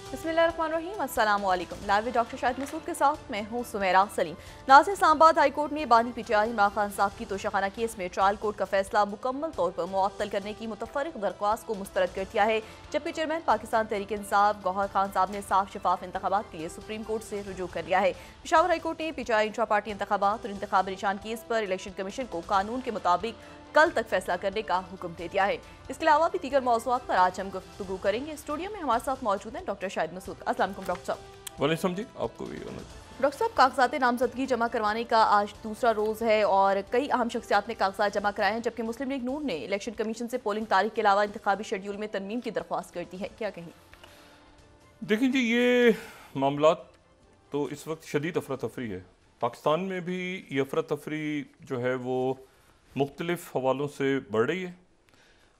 बिस्मिल्लाहिर्रहमानिर्रहीम, अस्सलाम वालेकुम। लाइव डॉक्टर शाहिद मसूद के साथ मैं हूँ सुमेरा सलीम। नाज़िर इस्लामाबाद हाई कोर्ट ने बानी पीटीआई इमरान खान साहब की तोशाखाना केस में ट्रायल कोर्ट का फैसला मुकम्मल तौर पर मुअत्तल करने की मुतफर्रिक दरख्वास्त को मुस्तरद कर दिया है, जबकि चेयरमैन पाकिस्तान तहरीक इंसाफ गौहर खान साहब ने साफ शफाफ इंतखाबात के लिए सुप्रीम कोर्ट से रुजू कर लिया है। पेशावर हाई कोर्ट ने पीटीआई इंट्रा पार्टी इंतखाबात और इंतखाबी निशान केस पर इलेक्शन कमीशन को कानून के मुताबिक कल तक फैसला करने का हुक्म दे दिया है। इसके अलावा भी दीगर मौज़ूआत पर आज हम गुफ्तगू करेंगे। स्टूडियो में हमारे साथ मौजूद हैं डॉक्टर शाहिद मसूद। अस्सलाम वालेकुम डॉक्टर साहब। वालेकुम जी, आपको भी। डॉक्टर साहब, कागजात नामजदगी जमा करवाने का आज दूसरा रोज़ है और कई अहम शख्सियात ने कागजात जमा कराए हैं, जबकि मुस्लिम लीग नून ने इलेक्शन कमीशन से पोलिंग तारीख के अलावा इंतखाबी शेड्यूल में तरमीम की दरख्वास्त कर दी है। क्या कहें? देखिए जी, ये मामला तो इस वक्त शदीद अफरा तफरी है। पाकिस्तान में भी ये अफरा तफरी जो है वो मुख्तलिफ हवालों से बढ़ रही है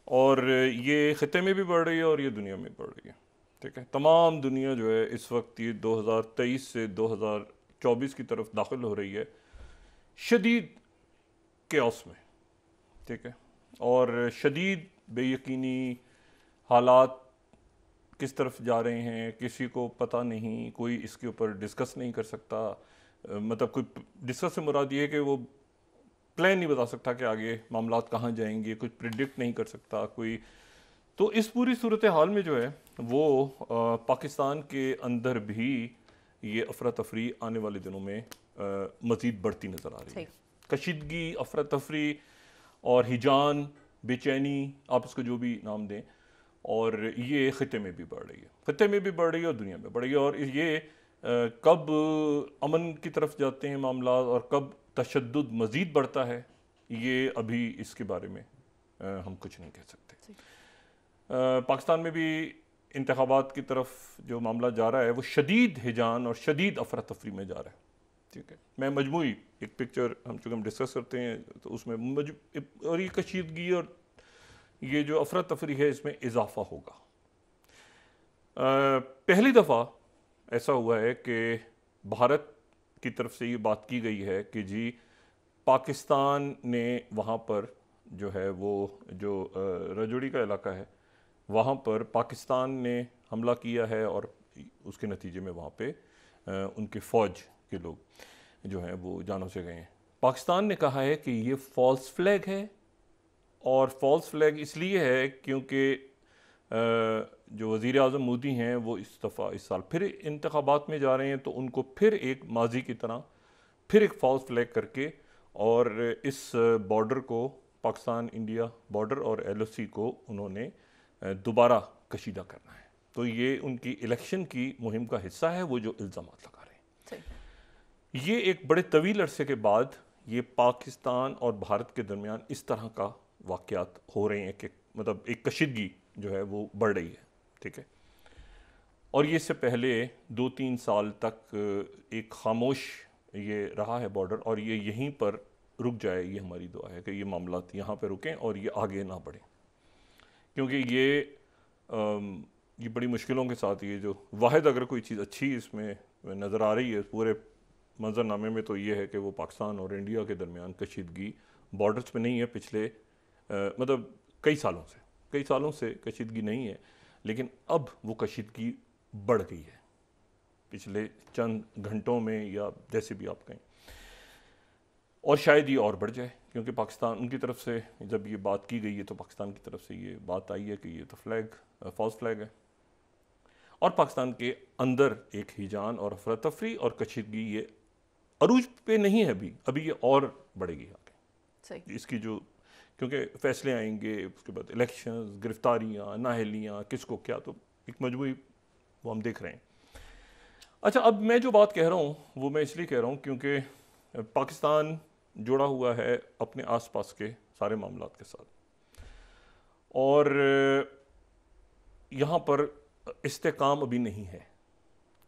और ये ख़िते में भी बढ़ रही है और ये दुनिया में बढ़ रही है। ठीक है, तमाम दुनिया जो है इस वक्त ये 2023 से 2024 की तरफ दाखिल हो रही है शदीद केओस में। ठीक है, और शदीद बेयकीनी हालात किस तरफ जा रहे हैं किसी को पता नहीं, कोई इसके ऊपर डिस्कस नहीं कर सकता। मतलब कोई डिस्कस से मुराद ये है कि वो प्लान नहीं बता सकता कि आगे मामलात कहाँ जाएंगे, कुछ प्रिडिक्ट नहीं कर सकता कोई। तो इस पूरी सूरत हाल में जो है वो पाकिस्तान के अंदर भी ये अफरा तफरी आने वाले दिनों में मज़ीद बढ़ती नज़र आ रही है। कशीदगी, अफरा तफरी और हिजान, बेचैनी, आप इसको जो भी नाम दें, और ये ख़िते में भी बढ़ रही है, ख़िते में भी बढ़ रही है और दुनिया में बढ़ रही है। और ये कब अमन की तरफ जाते हैं मामला और कब तशद्दुद मज़ीद बढ़ता है, ये अभी इसके बारे में हम कुछ नहीं कह सकते। पाकिस्तान में भी इंतखाबात की तरफ जो मामला जा रहा है वो शदीद हिजान और शदीद अफरा तफरी में जा रहा है। ठीक है, मैं मजमूई एक पिक्चर चूँकि हम डिस्कस करते हैं तो उसमें और ये कशीदगी और ये जो अफरा तफरी है इसमें इजाफा होगा। पहली दफ़ा ऐसा हुआ है कि भारत की तरफ से ये बात की गई है कि जी पाकिस्तान ने वहाँ पर जो है वो जो रजौड़ी का इलाका है वहाँ पर पाकिस्तान ने हमला किया है और उसके नतीजे में वहाँ पे उनके फ़ौज के लोग जो हैं वो जानों से गए हैं। पाकिस्तान ने कहा है कि ये फ़ॉल्स फ्लैग है, और फॉल्स फ्लैग इसलिए है क्योंकि जो वज़ीर आज़म मोदी हैं वो इस दफ़ा इस साल फिर इंतखाबात में जा रहे हैं, तो उनको फिर एक माजी की तरह फिर एक फॉल्स फ्लैग करके और इस बॉर्डर को, पाकिस्तान इंडिया बॉर्डर और LOC को उन्होंने दोबारा कशीदा करना है। तो ये उनकी इलेक्शन की मुहिम का हिस्सा है, वो जो इल्ज़ाम लगा रहे हैं। ये एक बड़े तवील अरसे के बाद ये पाकिस्तान और भारत के दरमियान इस तरह का वाक़यात हो रहे हैं कि मतलब एक कशीदगी जो है वो बढ़ रही है। ठीक है, और ये इससे पहले 2-3 साल तक एक खामोश ये रहा है बॉर्डर, और ये यहीं पर रुक जाए, ये हमारी दुआ है कि ये मामलात यहाँ पर रुकें और ये आगे ना बढ़ें, क्योंकि ये बड़ी मुश्किलों के साथ ये जो वाहिद अगर कोई चीज़ अच्छी इसमें नज़र आ रही है पूरे मंजरनामे में, तो ये है कि वो पाकिस्तान और इंडिया के दरमियान कशीदगी बॉर्डर्स पे नहीं है। पिछले मतलब कई सालों से कशीदगी नहीं है, लेकिन अब वो कशीदगी बढ़ गई है पिछले चंद घंटों में, या जैसे भी आप कहें, और शायद ये और बढ़ जाए, क्योंकि पाकिस्तान उनकी तरफ से जब ये बात की गई है तो पाकिस्तान की तरफ से ये बात आई है कि ये तो फॉल्स फ्लैग है, और पाकिस्तान के अंदर एक हिजान और अफरा तफरी और कशीदगी ये अरूज पे नहीं है अभी ये और बढ़ेगी आगे। इसकी जो, क्योंकि फैसले आएंगे, उसके बाद इलेक्शंस, गिरफ्तारियाँ, नाहलियाँ, किसको क्या, तो एक मजबूरी वो हम देख रहे हैं। अच्छा, अब मैं जो बात कह रहा हूँ वो मैं इसलिए कह रहा हूँ क्योंकि पाकिस्तान जुड़ा हुआ है अपने आसपास के सारे मामलात के साथ, और यहाँ पर इस्तेकाम अभी नहीं है,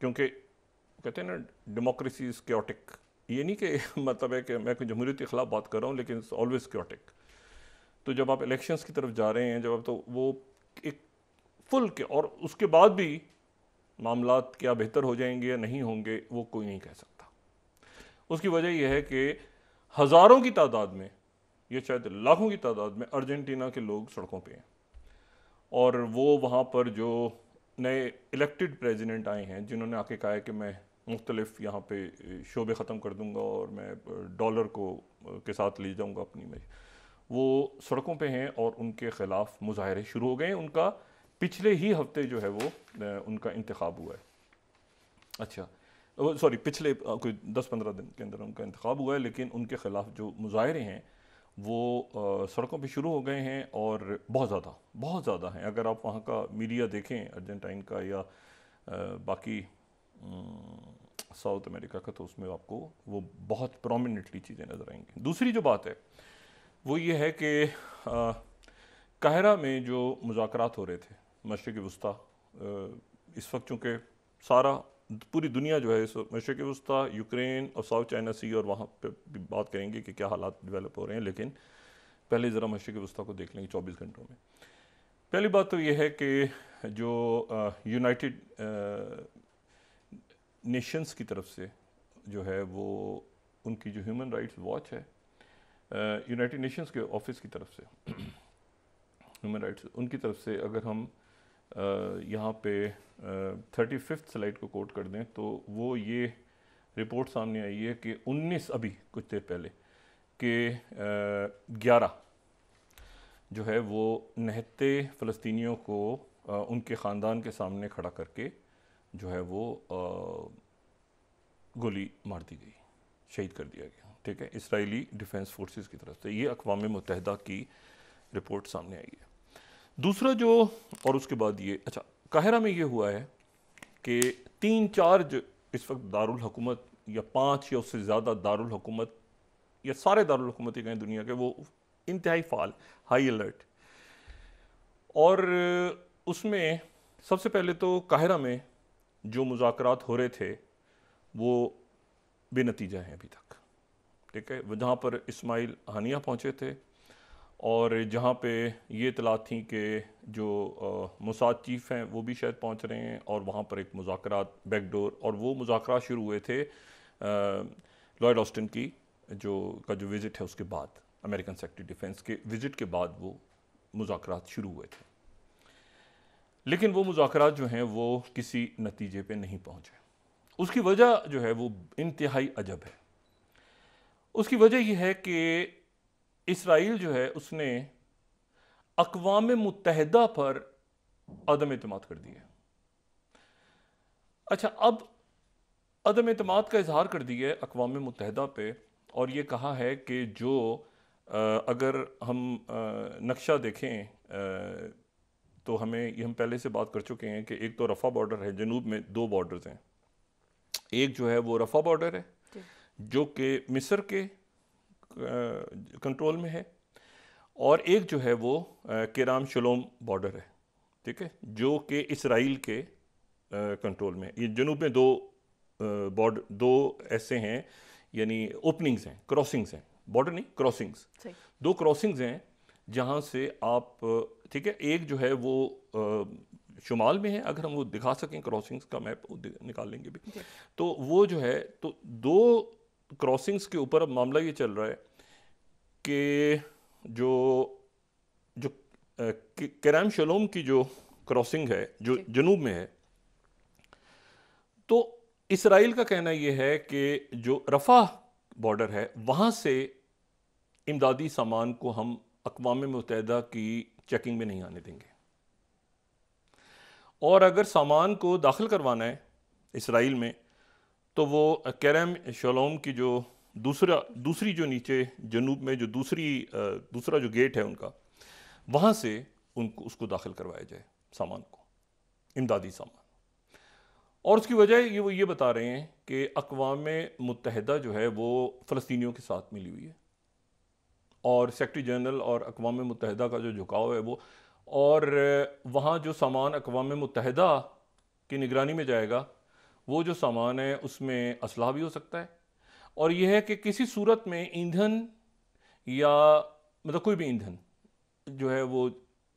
क्योंकि कहते हैं ना डेमोक्रेसी इज़ क्योटिक। ये नहीं कि मतलब है कि मैं कोई जमहूरियत के ख़िलाफ़ बात कर रहा हूँ, लेकिन इट्स ऑलवेज क्योटिक। तो जब आप इलेक्शंस की तरफ जा रहे हैं, जब आप, तो वो एक फुल के, और उसके बाद भी मामलात क्या बेहतर हो जाएंगे या नहीं होंगे वो कोई नहीं कह सकता। उसकी वजह यह है कि हज़ारों की तादाद में, ये शायद लाखों की तादाद में अर्जेंटीना के लोग सड़कों पे हैं, और वो वहाँ पर जो नए इलेक्टेड प्रेसिडेंट आए हैं जिन्होंने आके कहा है कि मैं मुख्तलिफ यहाँ पे शोबे ख़त्म कर दूँगा और मैं डॉलर को के साथ ले जाऊँगा अपनी में, वो सड़कों पे हैं और उनके ख़िलाफ़ मुजाहरे शुरू हो गए हैं। उनका पिछले ही हफ्ते जो है वो उनका इंतखाब हुआ है। अच्छा, सॉरी, पिछले कोई 10-15 दिन के अंदर उनका इंतखाब हुआ है, लेकिन उनके ख़िलाफ़ जो मुजाहरे हैं वो सड़कों पे शुरू हो गए हैं और बहुत ज़्यादा हैं। अगर आप वहाँ का मीडिया देखें अर्जेंटाइन का या बाकी साउथ अमेरिका का, तो उसमें आपको वो बहुत प्रोमिनेंटली चीज़ें नज़र आएंगी। दूसरी जो बात है वो ये है कि काहिरा में जो मुज़ाकरात हो रहे थे मशरिक़ वस्ता, इस वक्त चूँकि पूरी दुनिया जो है इस मशरिक़ वस्ता, यूक्रेन और साउथ चाइना सी, और वहाँ पे भी बात करेंगे कि क्या हालात डेवलप हो रहे हैं, लेकिन पहले ज़रा मशरिक़ वस्ता को देख लेंगे 24 घंटों में। पहली बात तो ये है कि जो यूनाइटेड नेशंस की तरफ से जो है वो उनकी जो ह्यूमन राइट्स वॉच है, यूनाइटेड नेशंस के ऑफिस की तरफ से ह्यूमन राइट्स, उनकी तरफ से अगर हम यहाँ पे 35th स्लाइड को कोट कर दें तो वो ये रिपोर्ट सामने आई है कि 19 अभी कुछ देर पहले कि 11 जो है वो निहत्ते फ़लस्तीनियों को उनके ख़ानदान के सामने खड़ा करके जो है वो गोली मार दी गई, शहीद कर दिया गया। ठीक है, इसराइली डिफेंस फोर्सेस की तरफ से। ये अक़वाम मुत्तहिदा की रिपोर्ट सामने आई है। दूसरा जो, और उसके बाद ये, अच्छा, काहिरा में ये हुआ है कि 3-4 जो इस वक्त दारुल हुकूमत या 5 या उससे ज़्यादा दारुल हुकूमत या सारे दारुल हुकूमत ही कहें दुनिया के, वो इंतहाई फ़ाल, हाई अलर्ट। और उसमें सबसे पहले तो काहिरा में जो मुज़ाकरात हो रहे थे वो बेनतीजा हैं अभी तक। ठीक है, जहाँ पर इस्माइल हानिया पहुँचे थे और जहाँ पे ये इतलात थी कि जो मोसाद चीफ़ हैं वो भी शायद पहुँच रहे हैं, और वहाँ पर एक मुज़ाकरात बैकडोर, और वो मुज़ाकरात शुरू हुए थे लॉयड ऑस्टिन की जो विज़िट है उसके बाद, अमेरिकन सेक्रेटरी डिफेंस के विज़िट के बाद वो मुज़ाकरात शुरू हुए थे। लेकिन वो मुज़ाकरात जो हैं वो किसी नतीजे पे नहीं पहुँचे। उसकी वजह जो है वो इंतहाई अजब है। उसकी वजह यह है कि इसराइल जो है उसने अक़वाम मुत्तहिदा पर अदम एतमाद कर दिया। अच्छा, अब अदम एतमाद का इजहार कर दिया है अक़वाम मुत्तहिदा पे, और ये कहा है कि जो अगर हम नक्शा देखें तो हम पहले से बात कर चुके हैं कि एक तो रफ़ा बॉर्डर है, जनूब में 2 बॉर्डर्स हैं। एक जो है वो रफ़ा बॉर्डर है जो कि मिस्र के कंट्रोल में है, और एक जो है वो केराम शलोम बॉर्डर है। ठीक है, जो कि इसराइल के कंट्रोल में। ये जनूब में 2 बॉर्डर, 2 ऐसे हैं, यानी ओपनिंग्स हैं, क्रॉसिंग्स हैं, बॉर्डर नहीं, क्रॉसिंग्स, 2 क्रॉसिंग्स हैं जहाँ से आप, ठीक है, एक जो है वो शुमाल में है, अगर हम वो दिखा सकें क्रॉसिंग्स का मैप निकाल लेंगे भी, तो वो जो है, तो 2 क्रॉसिंग्स के ऊपर अब मामला ये चल रहा है कि जो केराम शलोम की जो क्रॉसिंग है जो जनूब में है, तो इसराइल का कहना यह है कि जो रफ़ा बॉर्डर है वहाँ से इमदादी सामान को हम अक़वाम मुत्तहिदा की चेकिंग में नहीं आने देंगे, और अगर सामान को दाखिल करवाना है इसराइल में तो वो केराम शलोम की जो दूसरी जो नीचे जनूब में जो दूसरा जो गेट है उनका, वहाँ से उसको दाखिल करवाया जाए सामान को, इमदादी सामान। और उसकी वजह वो ये बता रहे हैं कि अक़वाम मुत्तहिदा जो है वो फ़लस्तीनियों के साथ मिली हुई है, और सेक्रेटरी जनरल और अक़वाम मुत्तहिदा का जो झुकाव है वो, और वहाँ जो सामान अक़वाम मुत्तहिदा की निगरानी में जाएगा वो जो सामान है उसमें असलहा भी हो सकता है, और यह है कि किसी सूरत में ईंधन या मतलब कोई भी ईंधन जो है वो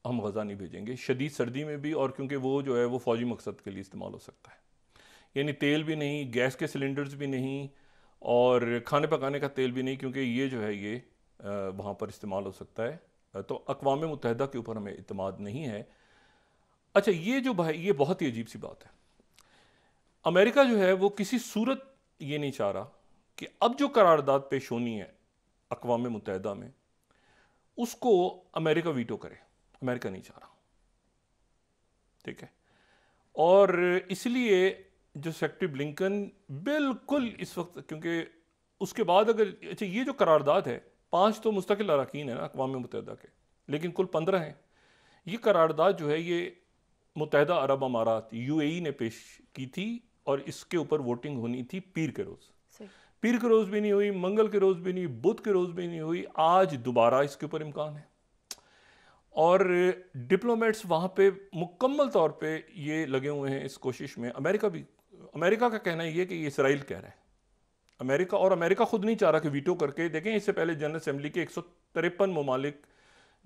हम गज़ा नहीं भेजेंगे शदीद सर्दी में भी, और क्योंकि वो जो है वो फ़ौजी मकसद के लिए इस्तेमाल हो सकता है, यानी तेल भी नहीं, गैस के सिलेंडर्स भी नहीं, और खाने पकाने का तेल भी नहीं, क्योंकि ये जो है ये वहाँ पर इस्तेमाल हो सकता है। तो अक़वाम मुत्तहिदा के ऊपर हमें इत्मीनान नहीं है। अच्छा, ये जो भाई, ये बहुत ही अजीब सी बात है। अमेरिका जो है वो किसी सूरत ये नहीं चाह रहा कि अब जो करारदाद पेश होनी है अक़वाम मुत्तहिदा में, उसको अमेरिका वीटो करे। अमेरिका नहीं चाह रहा, ठीक है। और इसलिए जो सेक्रेटरी ब्लिंकन बिल्कुल इस वक्त, क्योंकि उसके बाद अगर, अच्छा, ये जो करारदाद है, 5 तो मुस्तकिल अरकान है ना अक़वाम मुत्तहिदा के, लेकिन कुल 15 हैं। ये करारदाद जो है ये मुत्तहिदा अरब अमारात UAE ने पेश की थी, और इसके ऊपर वोटिंग होनी थी पीर के रोज़। पीर के रोज़ भी नहीं हुई, मंगल के रोज़ भी नहीं, बुध के रोज़ भी नहीं हुई। आज दोबारा इसके ऊपर इम्कान है, और डिप्लोमेट्स वहाँ पे मुकम्मल तौर पे ये लगे हुए हैं इस कोशिश में। अमेरिका का कहना ये है कि ये इसराइल कह रहा है। अमेरिका खुद नहीं चाह रहा कि वीटो करके देखें। इससे पहले जनरल असेंबली के 153 ममालिक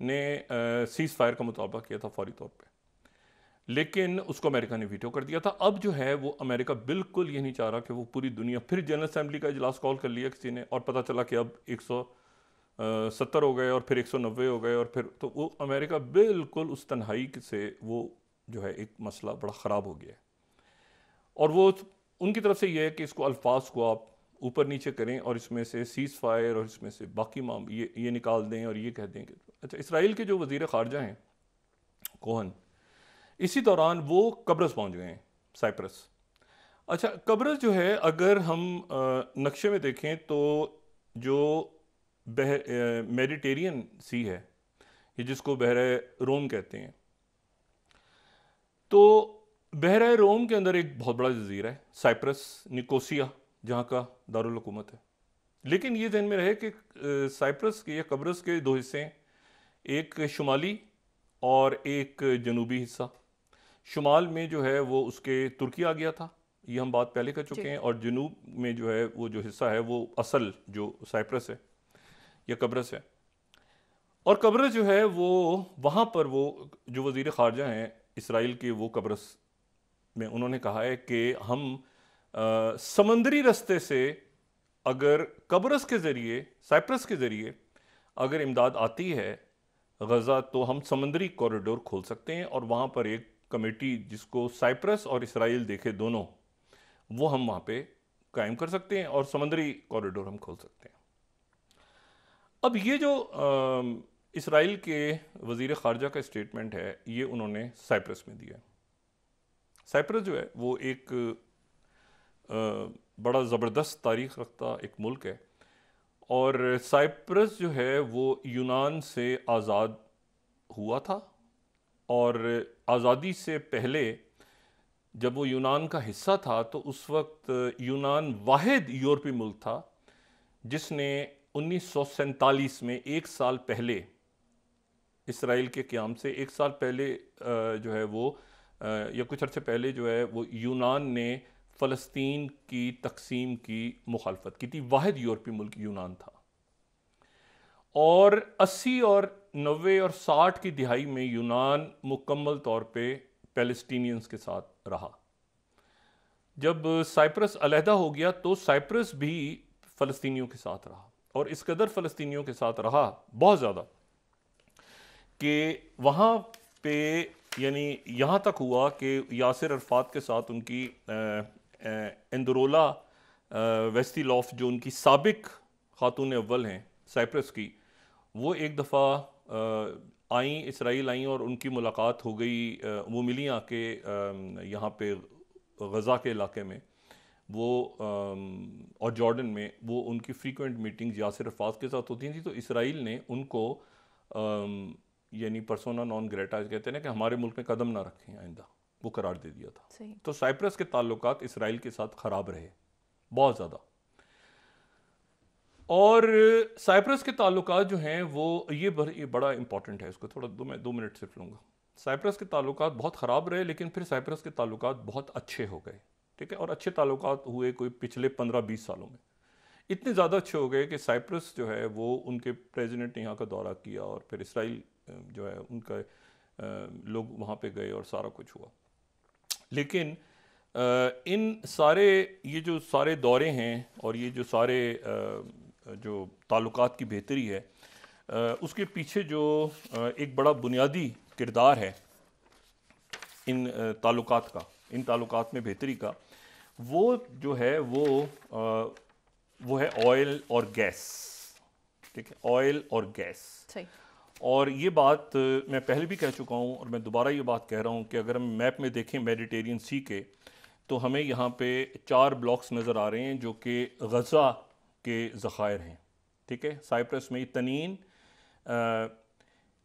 ने सीज़ फायर का मुतालबा किया था फौरी तौर पे, लेकिन उसको अमेरिका ने वीटो कर दिया था। अब जो है वो अमेरिका बिल्कुल ये नहीं चाह रहा कि वो पूरी दुनिया, फिर जनरल असेंबली का इजलास कॉल कर लिया किसी ने, और पता चला कि अब 170 हो गए, और फिर 190 हो गए, और फिर तो वो अमेरिका बिल्कुल उस तन्हाई से वो जो है एक मसला बड़ा ख़राब हो गया है। और वो उनकी तरफ से ये है कि इसको अल्फाज को आप ऊपर नीचे करें, और इसमें से सीज़ फायर और इसमें से बाकी ये निकाल दें, और ये कह दें कि अच्छा, इसराइल के जो वज़ीर ख़ारजा हैं कोहन, इसी दौरान वो कब्रस पहुंच गए हैं, साइप्रस। अच्छा, कब्रस जो है अगर हम नक्शे में देखें तो जो मेडिटेरियन सी है, ये जिसको बहरे रोम कहते हैं, तो बहरे रोम के अंदर एक बहुत बड़ा जजीरा है साइप्रस, निकोसिया, जहाँ का दारुल हुकूमत है। लेकिन ये ध्यान में रहे कि साइप्रस के या कब्रस के 2 हिस्से हैं, एक शुमाली और एक जनूबी हिस्सा। शुमाल में जो है वो उसके तुर्की आ गया था, ये हम बात पहले कर चुके हैं, और जनूब में जो है वो जो हिस्सा है वो असल जो साइप्रस है या कब्रस है। और कब्रस जो है वो वहाँ पर वो जो वज़ीर ख़ारजा हैं इसराइल के, वो कब्रस में उन्होंने कहा है कि हम समंदरी रास्ते से अगर कब्रस के ज़रिए, साइप्रस के ज़रिए अगर इमदाद आती है गज़ा, तो हम समंदरी कॉरिडोर खोल सकते हैं, और वहाँ पर एक कमेटी जिसको साइप्रस और इसराइल देखे दोनों, वो हम वहाँ पे कायम कर सकते हैं, और समंदरी कॉरिडोर हम खोल सकते हैं। अब ये जो इसराइल के वज़ीर ख़ारजा का स्टेटमेंट है, ये उन्होंने साइप्रस में दिया। साइप्रस जो है वो एक बड़ा ज़बरदस्त तारीख़ रखता एक मुल्क है, और साइप्रस जो है वो यूनान से आज़ाद हुआ था, और आज़ादी से पहले जब वो यूनान का हिस्सा था तो उस वक्त यूनान वाहिद यूरोपीय मुल्क था जिसने 1947 में, 1 साल पहले, इसराइल के क़याम से 1 साल पहले जो है वो या कुछ अर्से पहले जो है वो यूनान ने फ़लस्तीन की तकसीम की मुखालफत की थी। वाहिद यूरोपीय मुल्क यूनान था, और 80 और 90 और 60 की दिहाई में यूनान मुकम्मल तौर पे पैलेस्टीनियंस के साथ रहा। जब साइप्रस अलहदा हो गया तो साइप्रस भी फ़लस्तीनियों के साथ रहा, और इस कदर फ़लस्तीनियों के साथ रहा बहुत ज़्यादा कि वहाँ पे यानी यहाँ तक हुआ कि यासिर अरफात के साथ उनकी एंदरोला वेस्टिलॉफ, जो उनकी साबिक खातून अव्वल हैं साइप्रस की, वो एक दफ़ा आई, इसराइल आई, और उनकी मुलाकात हो गई। वो मिली आके यहाँ पे गज़ा के इलाके में, वो और जॉर्डन में, वो उनकी फ्रीक्वेंट मीटिंग्स यासिर अरफात के साथ होती थी। तो इसराइल ने उनको यानी पर्सोना नॉन ग्रेटा कहते हैं ना, कि हमारे मुल्क में कदम ना रखें आइंदा, वो करार दे दिया था। तो साइप्रस के ताल्लुकात इसराइल के साथ ख़राब रहे बहुत ज़्यादा, और साइप्रस के ताल्लुकात जो हैं वो ये बड़ा इंपॉर्टेंट है, इसको थोड़ा 2 मिनट सिर्फ लूँगा। साइप्रस के ताल्लुकात बहुत ख़राब रहे, लेकिन फिर साइप्रस के ताल्लुकात बहुत अच्छे हो गए, ठीक है। और अच्छे ताल्लुकात हुए कोई पिछले 15-20 सालों में, इतने ज़्यादा अच्छे हो गए कि साइप्रस जो है वो, उनके प्रेसिडेंट ने यहाँ का दौरा किया, और फिर इसराइल जो है उनका लोग वहाँ पे गए, और सारा कुछ हुआ। लेकिन इन सारे ये जो सारे दौरे हैं, और ये जो सारे जो ताल्लुकात की बेहतरी है, उसके पीछे जो एक बड़ा बुनियादी किरदार है, इन ताल्लुकात का, इन ताल्लुकात में बेहतरी का, वो जो है वो है ऑयल और गैस। ठीक है, ऑयल और गैस। सही। और ये बात मैं पहले भी कह चुका हूँ और मैं दोबारा ये बात कह रहा हूँ कि अगर हम मैप में देखें मेडिटेरियन सी के, तो हमें यहाँ पे 4 ब्लॉक्स नज़र आ रहे हैं जो कि गज़ा के ज़खायर हैं। ठीक है, साइप्रस में तनीन,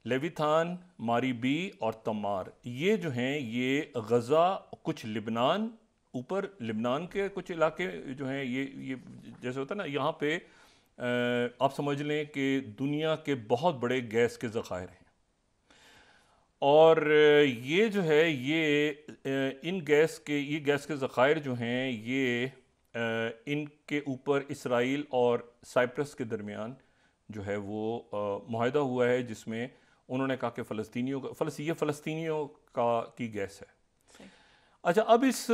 लेविथान, मारी बी और तमार, ये जो हैं ये गज़ा, कुछ लिबनान, ऊपर लिबनान के कुछ इलाके जो हैं ये जैसे होता है ना, यहाँ पे आप समझ लें कि दुनिया के बहुत बड़े गैस के ज़खायर हैं। और ये जो है ये इन गैस के ज़खायर जो हैं ये इनके ऊपर इसराइल और साइप्रस के दरमियान जो है वो मुआहदा हुआ है, जिसमें उन्होंने कहा कि फ़लस्तीनियों की गैस है। अच्छा, अब इस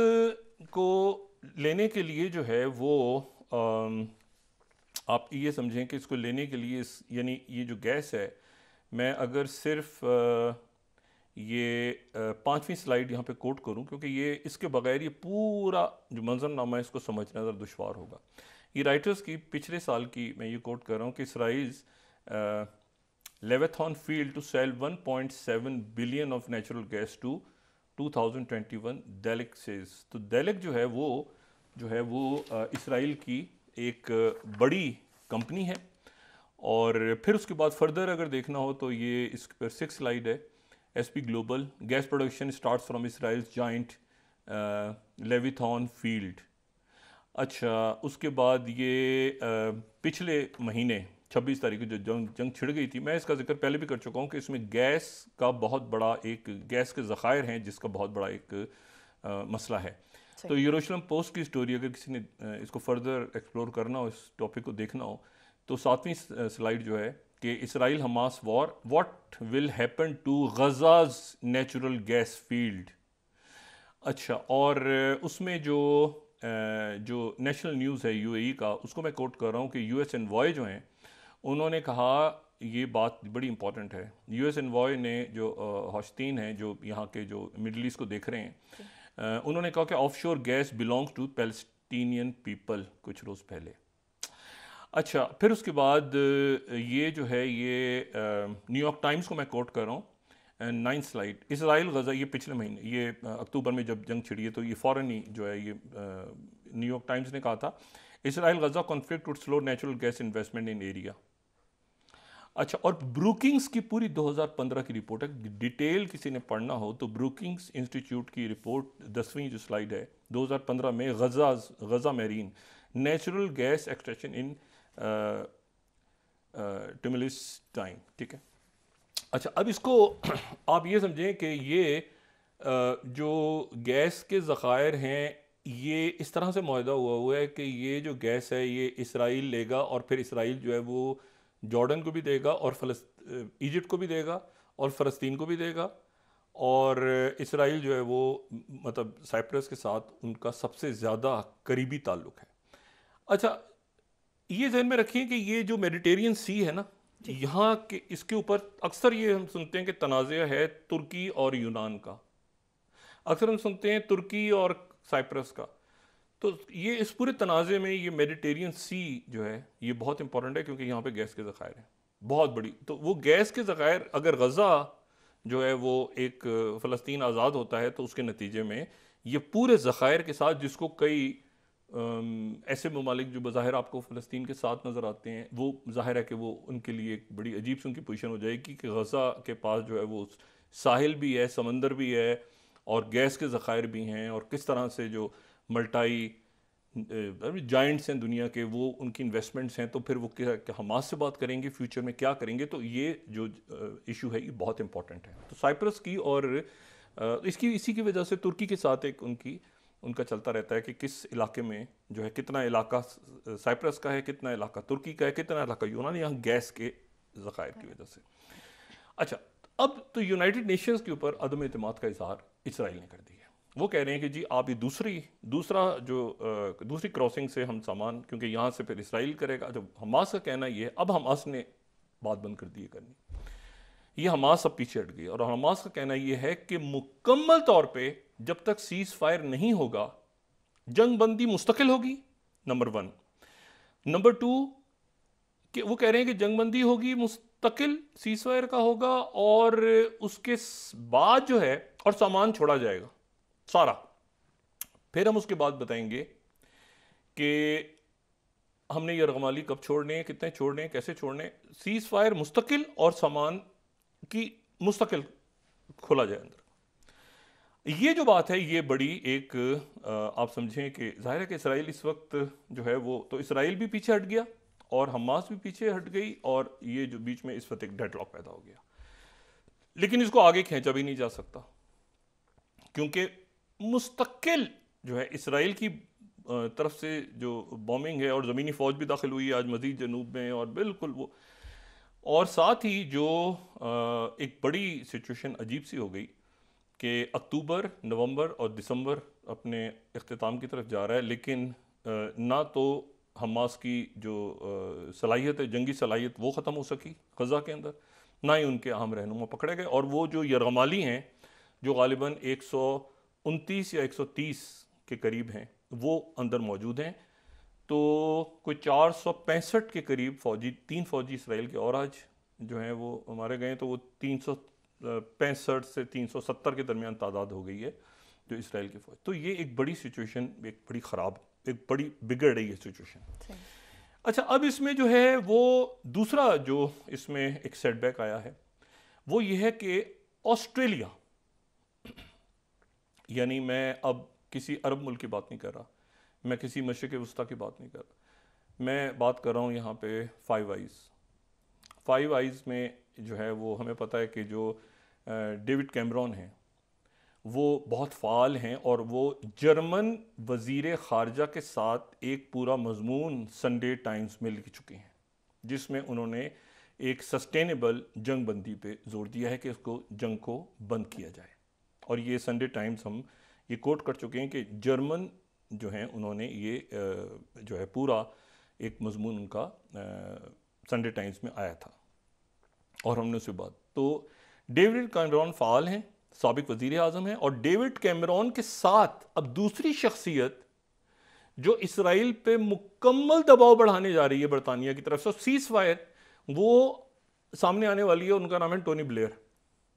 को लेने के लिए जो है वो आप ये समझें कि इसको लेने के लिए यानी ये जो गैस है, मैं अगर सिर्फ ये 5वीं स्लाइड यहाँ पे कोट करूँ, क्योंकि ये इसके बगैर ये पूरा जो मंजरनामा है इसको समझना ज़रा दुश्वार होगा। ये राइटर्स की पिछले साल की मैं ये कोट कर रहा हूँ कि Israel's Leviathan field to sell 1.7 billion of natural gas to 2021 Delek says. तो डेलिक जो है वो इसराइल की एक बड़ी कंपनी है। और फिर उसके बाद फर्दर अगर देखना हो तो ये इस पर 6 स्लाइड है। SP global gas production starts from Israel's joint Leviathan field. अच्छा, उसके बाद ये पिछले महीने 26 तारीख को जो जंग छिड़ गई थी, मैं इसका जिक्र पहले भी कर चुका हूँ कि इसमें गैस का बहुत बड़ा एक गैस के ज़खायर हैं जिसका बहुत बड़ा एक मसला है। तो यरूशलेम पोस्ट की स्टोरी, अगर किसी ने इसको फर्दर एक्सप्लोर करना हो, इस टॉपिक को देखना हो, तो 7वीं स्लाइड जो है कि Israel Hamas war, what will happen to Gaza's natural gas field. अच्छा, और उसमें जो नेशनल न्यूज़ है यूएई का, उसको मैं कोट कर रहा हूँ कि यूएस एनवॉय जो हैं उन्होंने कहा, ये बात बड़ी इंपॉर्टेंट है, यूएस एनवॉय ने जो हॉस्टीन हैं जो यहाँ के जो मिडल ईस्ट को देख रहे हैं, उन्होंने कहा कि offshore gas belongs to Palestinian people कुछ रोज़ पहले। अच्छा, फिर उसके बाद ये जो है ये न्यूयॉर्क टाइम्स को मैं कोट कर रहा हूँ, 9th स्लाइड, इसराइल गज़ा, ये पिछले महीने ये अक्टूबर में जब जंग छिड़ी है तो ये फ़ौरन ही जो है ये न्यूयॉर्क टाइम्स ने कहा था, Israel Gaza conflict would slow natural gas investment in area. अच्छा, और ब्रूकिंग्स की पूरी 2015 की रिपोर्ट है, डिटेल किसी ने पढ़ना हो तो ब्रूकिंग्स इंस्टीट्यूट की रिपोर्ट 10वीं जो स्लाइड है 2015 में गज़ा मेरीन नेचुरल गैस एक्सट्रैक्शन इन टिमुलस टाइम। ठीक है, अच्छा, अब इसको आप ये समझें कि ये जो गैस के ज़खायर हैं ये इस तरह से मुआहदा हुआ है कि ये जो गैस है ये इसराइल लेगा और फिर इसराइल जो है वो जॉर्डन को भी देगा और इजिप्ट को भी देगा और फ़लस्तीन को भी देगा, और इसराइल जो है वो मतलब साइप्रस के साथ उनका सबसे ज़्यादा करीबी ताल्लुक़ है। अच्छा, ये ज़हन में रखिए कि ये जो मेडिटेरियन सी है ना, यहाँ के इसके ऊपर अक्सर ये हम सुनते हैं कि तनाज़ा है तुर्की और यूनान का, अक्सर हम सुनते हैं तुर्की और साइप्रस का। तो ये इस पूरे तनाज़े में ये मेडिटेरियन सी जो है ये बहुत इंपॉर्टेंट है, क्योंकि यहाँ पे गैस के ज़खायर हैं बहुत बड़ी। तो वो गैस के ज़खायर, अगर गज़ा जो है वो एक फ़लस्तीन आज़ाद होता है तो उसके नतीजे में ये पूरे ज़खायर के साथ, जिसको कई ऐसे ममालिक जो बज़ाहिर आपको फ़लस्तीन के साथ नज़र आते हैं, वो ज़ाहिर है कि वो उनके लिए एक बड़ी अजीब सी उनकी पोजीशन हो जाएगी कि गज़ा के पास जो है वो साहिल भी है, समंदर भी है और गैस के ज़खायर भी हैं, और किस तरह से जो मल्टाई जाइंट्स हैं दुनिया के वो उनकी इन्वेस्टमेंट्स हैं, तो फिर वो क्या हमास से बात करेंगे फ्यूचर में क्या करेंगे। तो ये जो इशू है ये बहुत इंपॉर्टेंट है। तो साइप्रस की और इसी की वजह से तुर्की के साथ एक उनका चलता रहता है कि किस इलाके में जो है कितना इलाका साइप्रस का है, कितना इलाका तुर्की का है, कितना इलाका यूनान, यहाँ गैस के ज़खायर की वजह से। अच्छा, अब तो यूनाइटेड नेशंस के ऊपर अदम एतमाद का इजहार इसराइल ने कर दिया। वो कह रहे हैं कि जी आप ये दूसरी क्रॉसिंग से हम सामान, क्योंकि यहाँ से फिर इसराइल करेगा। जब हमास का कहना ये है, अब हमास ने बात बंद कर दी है करनी, ये हमास अब पीछे हट गई और हमास का कहना ये है कि मुकम्मल तौर पे जब तक सीज फायर नहीं होगा जंग बंदी मुस्तकिल होगी, नंबर 1। नंबर 2 कि वो कह रहे हैं कि जंग बंदी होगी मुस्तकिल, सीज फायर का होगा और उसके बाद जो है और सामान छोड़ा जाएगा सारा। फिर हम उसके बाद बताएंगे कि हमने ये रगमाली कब छोड़ने हैं, कितने छोड़ने हैं, कैसे छोड़ने हैं। सीज फायर मुस्तकिल और सामान की मुस्तकिल खोला जाए अंदर। ये जो बात है ये बड़ी एक आप समझें कि जाहिर है कि इसराइल इस वक्त जो है वो तो इसराइल भी पीछे हट गया और हमास भी पीछे हट गई और ये जो बीच में इस वक्त एक डेडलॉक पैदा हो गया। लेकिन इसको आगे खींचा भी नहीं जा सकता क्योंकि मुस्तकिल जो है इसराइल की तरफ से जो बॉम्बिंग है और ज़मीनी फ़ौज भी दाखिल हुई है आज मज़ीद जनूब में और बिल्कुल वो, और साथ ही जो एक बड़ी सिचुएशन अजीब सी हो गई कि अक्टूबर, नवंबर और दिसंबर अपने इख्तिताम की तरफ जा रहा है, लेकिन ना तो हमास की जो सलाहियत है, जंगी सलाहियत, वो ख़त्म हो सकी ग़ज़ा के अंदर, ना ही उनके अहम रहनुमा पकड़े गए। और वो जो यरगमाली हैं जो गालिबन 129 या 130 के करीब हैं वो अंदर मौजूद हैं। तो कोई 465 के करीब फ़ौजी, 3 फ़ौजी इसराइल के और आज जो हैं वो मारे गए। तो वो 365 से 370 के दरमियान तादाद हो गई है जो इसराइल की फ़ौज। तो ये एक बड़ी सिचुएशन, एक बड़ी ख़राब, एक बड़ी बिगड़ रही है सिचुएशन। अच्छा, अब इसमें जो है वो दूसरा जो इसमें एक सेटबैक आया है वो ये है कि ऑस्ट्रेलिया, यानी मैं अब किसी अरब मुल्क की बात नहीं कर रहा, मैं किसी मशरिक़ वस्ता की बात नहीं कर रहा, मैं बात कर रहा हूँ यहाँ पे फाइव आइज़ में जो है वो हमें पता है कि जो डेविड कैमरॉन हैं वो बहुत फ़ाल हैं और वो जर्मन वज़ीर ख़ारजा के साथ एक पूरा मज़मून संडे टाइम्स में लिख चुके हैं जिसमें उन्होंने एक सस्टेनेबल जंग बंदी पे जोर दिया है कि उसको जंग को बंद किया जाए। और ये संडे टाइम्स हम ये कोट कर चुके हैं कि जर्मन जो हैं उन्होंने ये जो है पूरा एक मज़मून उनका संडे टाइम्स में आया था और हमने उसके बाद तो डेविड कैमरॉन फ़ाल हैं, साबिक वज़ीर आज़म हैं और डेविड कैमरॉन के साथ अब दूसरी शख्सियत जो इसराइल पे मुकम्मल दबाव बढ़ाने जा रही है बरतानिया की तरफ से, सीज़ फायर वो सामने आने वाली है। उनका नाम है टोनी ब्लेयर,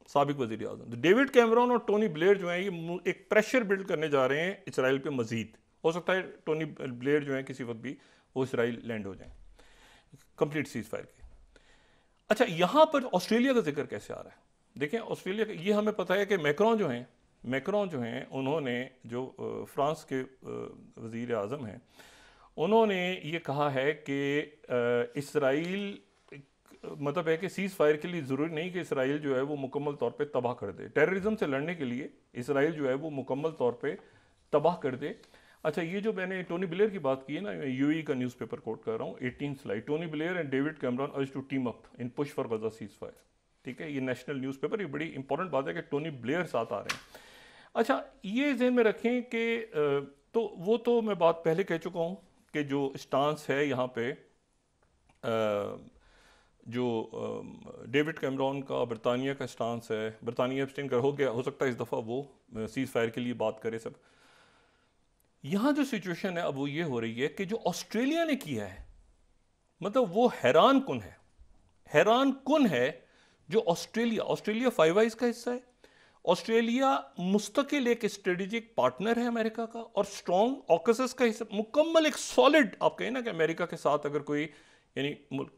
साबिक वज़ीर आज़म। डेविड कैमरॉन और टोनी ब्लेयर जो है ये एक प्रेशर बिल्ड करने जा रहे हैं इसराइल पे मज़ीद। हो सकता है टोनी ब्लेयर जो है किसी वक्त भी वो इसराइल लैंड हो जाए कंप्लीट सीज़ फायर के। अच्छा, यहाँ पर ऑस्ट्रेलिया का जिक्र कैसे आ रहा है? देखें, ऑस्ट्रेलिया का ये हमें पता है कि मैक्रोन जो हैं उन्होंने जो फ्रांस के वज़ीर आज़म हैं उन्होंने ये कहा है कि इसराइल मतलब है कि सीज़ फायर के लिए ज़रूरी नहीं कि इसराइल जो है वो मुकम्मल तौर पे तबाह कर दे। टेररिज्म से लड़ने के लिए इसराइल जो है वो मुकम्मल तौर पे तबाह कर दे। अच्छा, ये जो मैंने टोनी ब्लेयर की बात की है ना, यूएई का न्यूज़पेपर कोट कर रहा हूँ, 18 slide, Tony Blair and David Cameron urge to team up in push for Gaza ceasefire. ठीक है, ये नेशनल न्यूज़पेपर, ये बड़ी इंपॉर्टेंट बात है कि टोनी ब्लेयर साथ आ रहे हैं। अच्छा, ये ज़हन में रखें कि तो वो तो मैं बात पहले कह चुका हूँ कि जो स्टांस है यहाँ पे जो डेविड कैमरॉन का बरतानिया का स्टांस है, बरतानिया एब्सटेन कर हो गया, हो सकता है इस दफ़ा वो सीज़ फायर के लिए बात करे सब। यहाँ जो सिचुएशन है अब वो ये हो रही है कि जो ऑस्ट्रेलिया ने किया है, मतलब वो हैरान कुन है जो ऑस्ट्रेलिया फाइव आइज़ का हिस्सा है। ऑस्ट्रेलिया मुस्तकिल एक स्ट्रेटेजिक पार्टनर है अमेरिका का और स्ट्रॉन्ग ऑकसस का हिस्सा, मुकम्मल एक सॉलिड, आप कहें ना कि अमेरिका के साथ अगर कोई यानी मुल्क,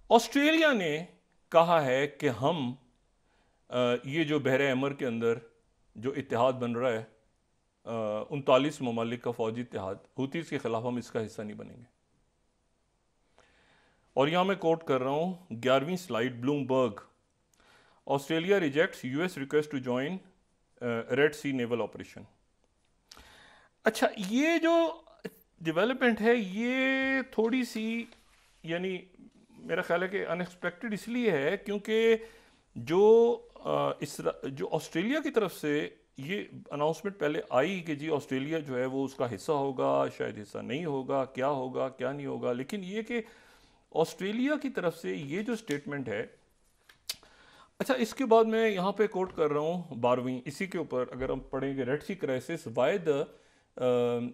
ऑस्ट्रेलिया ने कहा है कि हम ये जो बहरे अमर के अंदर जो इत्तेहाद बन रहा है 39 ममालिक का फौजी इत्तेहाद, हुतीज़ के खिलाफ हम इसका हिस्सा नहीं बनेंगे। और यहाँ मैं कोट कर रहा हूँ 11वीं slide, Bloomberg, Australia rejects US request to join Red Sea naval operation. अच्छा, ये जो डेवलपमेंट है ये थोड़ी सी यानी मेरा ख्याल है कि अनएक्सपेक्टेड इसलिए है क्योंकि जो ऑस्ट्रेलिया की तरफ से ये अनाउंसमेंट पहले आई कि जी ऑस्ट्रेलिया जो है वो उसका हिस्सा होगा, शायद हिस्सा नहीं होगा, क्या होगा क्या नहीं होगा, लेकिन ये कि ऑस्ट्रेलिया की तरफ से ये जो स्टेटमेंट है अच्छा, इसके बाद मैं यहाँ पे कोट कर रहा हूँ 12वीं, इसी के ऊपर अगर हम पढ़ेंगे Red Sea crisis, why the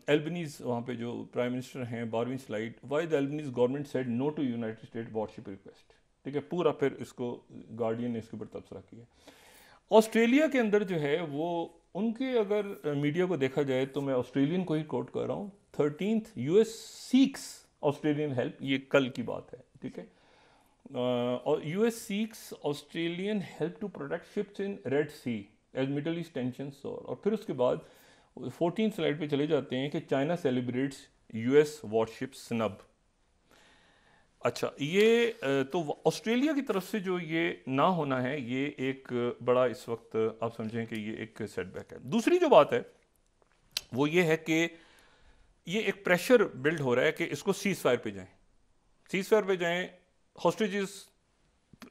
Albanese, वहाँ पे जो प्राइम मिनिस्टर हैं, 12वीं slide, why the Albanese government said no to United State warship request. ठीक है, पूरा फिर इसको गार्डियन ने इसके ऊपर तबसरा किया। ऑस्ट्रेलिया के अंदर जो है वो उनके अगर मीडिया को देखा जाए तो मैं ऑस्ट्रेलियन को ही कोट कर रहा हूँ, 13th US seeks Australian help, ये कल की बात है, ठीक है, और US seeks Australian help to protect ships in Red Sea as Middle East tensions. और फिर उसके बाद 14 स्लाइड पे चले जाते हैं कि China celebrates US worship snub. अच्छा, ये तो ऑस्ट्रेलिया की तरफ से जो ये ना होना है, ये एक बड़ा इस वक्त आप समझें कि ये एक सेटबैक है। दूसरी जो बात है वो ये है कि ये एक प्रेशर बिल्ड हो रहा है कि इसको सीज फायर पे जाएं, सीज फायर पे जाएं, हॉस्टेजेस